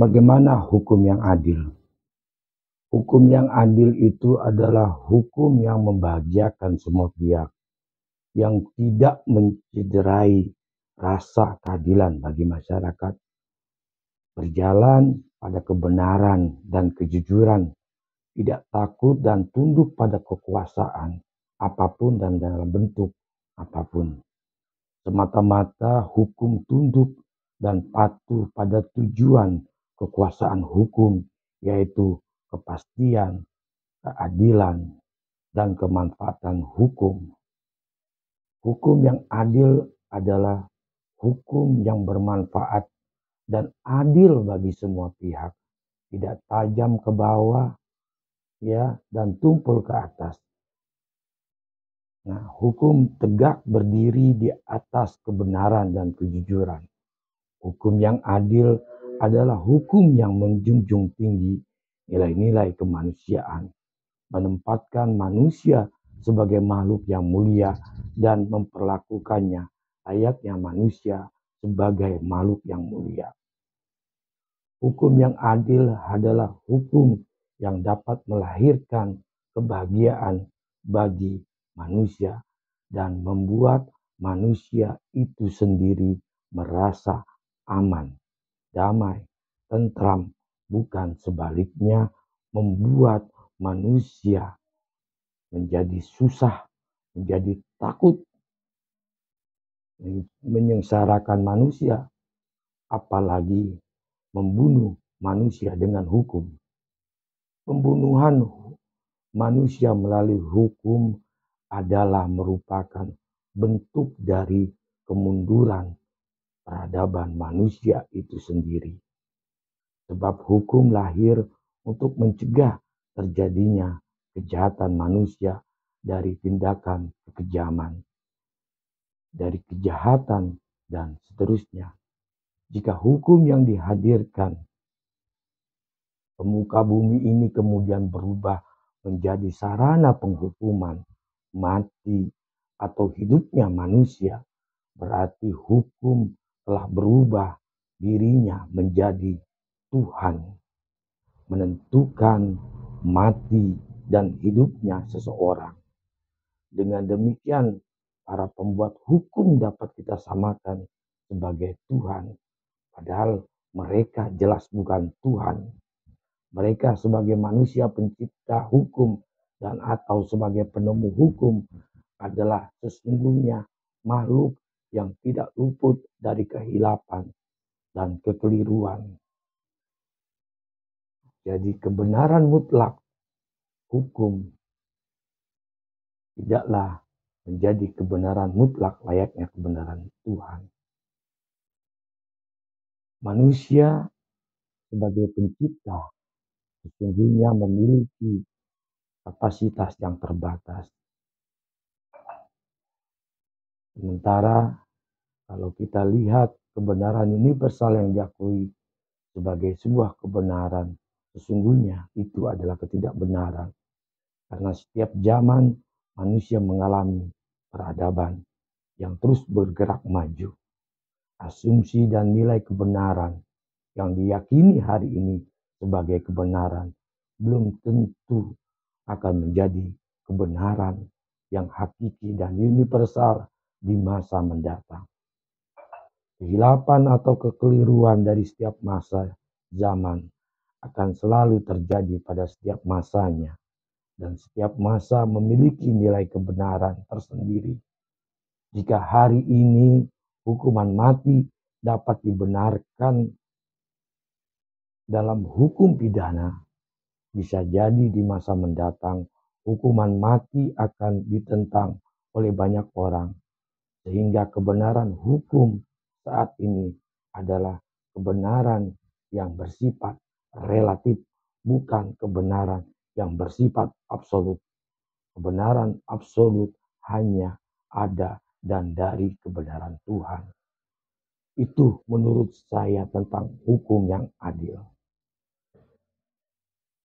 Bagaimana hukum yang adil? Hukum yang adil itu adalah hukum yang membahagiakan semua pihak, yang tidak mencederai rasa keadilan bagi masyarakat, berjalan pada kebenaran dan kejujuran, tidak takut dan tunduk pada kekuasaan apapun dan dalam bentuk apapun. Semata-mata hukum tunduk dan patuh pada tujuan kekuasaan hukum, yaitu kepastian, keadilan, dan kemanfaatan hukum. Hukum yang adil adalah hukum yang bermanfaat dan adil bagi semua pihak, tidak tajam ke bawah, ya, dan tumpul ke atas. Nah, hukum tegak berdiri di atas kebenaran dan kejujuran. Hukum yang adil adalah hukum yang menjunjung tinggi nilai-nilai kemanusiaan, menempatkan manusia sebagai makhluk yang mulia dan memperlakukannya layaknya manusia sebagai makhluk yang mulia. Hukum yang adil adalah hukum yang dapat melahirkan kebahagiaan bagi manusia dan membuat manusia itu sendiri merasa aman, damai, tentram, bukan sebaliknya membuat manusia menjadi susah, menjadi takut, menyengsarakan manusia, apalagi membunuh manusia dengan hukum. Pembunuhan manusia melalui hukum adalah merupakan bentuk dari kemunduran peradaban manusia itu sendiri. Sebab hukum lahir untuk mencegah terjadinya kejahatan manusia dari tindakan kekejaman, dari kejahatan, dan seterusnya. Jika hukum yang dihadirkan pemuka bumi ini kemudian berubah menjadi sarana penghukuman mati atau hidupnya manusia, berarti hukum telah berubah dirinya menjadi Tuhan, menentukan mati dan hidupnya seseorang. Dengan demikian, para pembuat hukum dapat kita samakan sebagai Tuhan, padahal mereka jelas bukan Tuhan. Mereka sebagai manusia pencipta hukum dan atau sebagai penemu hukum adalah sesungguhnya makhluk yang tidak luput dari kehilapan dan kekeliruan. Jadi kebenaran mutlak hukum tidaklah menjadi kebenaran mutlak layaknya kebenaran Tuhan. Manusia sebagai pencipta sesungguhnya memiliki kapasitas yang terbatas. Sementara kalau kita lihat kebenaran universal yang diakui sebagai sebuah kebenaran, sesungguhnya itu adalah ketidakbenaran. Karena setiap zaman manusia mengalami peradaban yang terus bergerak maju. Asumsi dan nilai kebenaran yang diyakini hari ini sebagai kebenaran belum tentu akan menjadi kebenaran yang hakiki dan universal di masa mendatang. Kehilapan atau kekeliruan dari setiap masa zaman akan selalu terjadi pada setiap masanya, dan setiap masa memiliki nilai kebenaran tersendiri. Jika hari ini hukuman mati dapat dibenarkan dalam hukum pidana, bisa jadi di masa mendatang hukuman mati akan ditentang oleh banyak orang, sehingga kebenaran hukum saat ini adalah kebenaran yang bersifat relatif, bukan kebenaran yang bersifat absolut. Kebenaran absolut hanya ada dan dari kebenaran Tuhan. Itu menurut saya tentang hukum yang adil.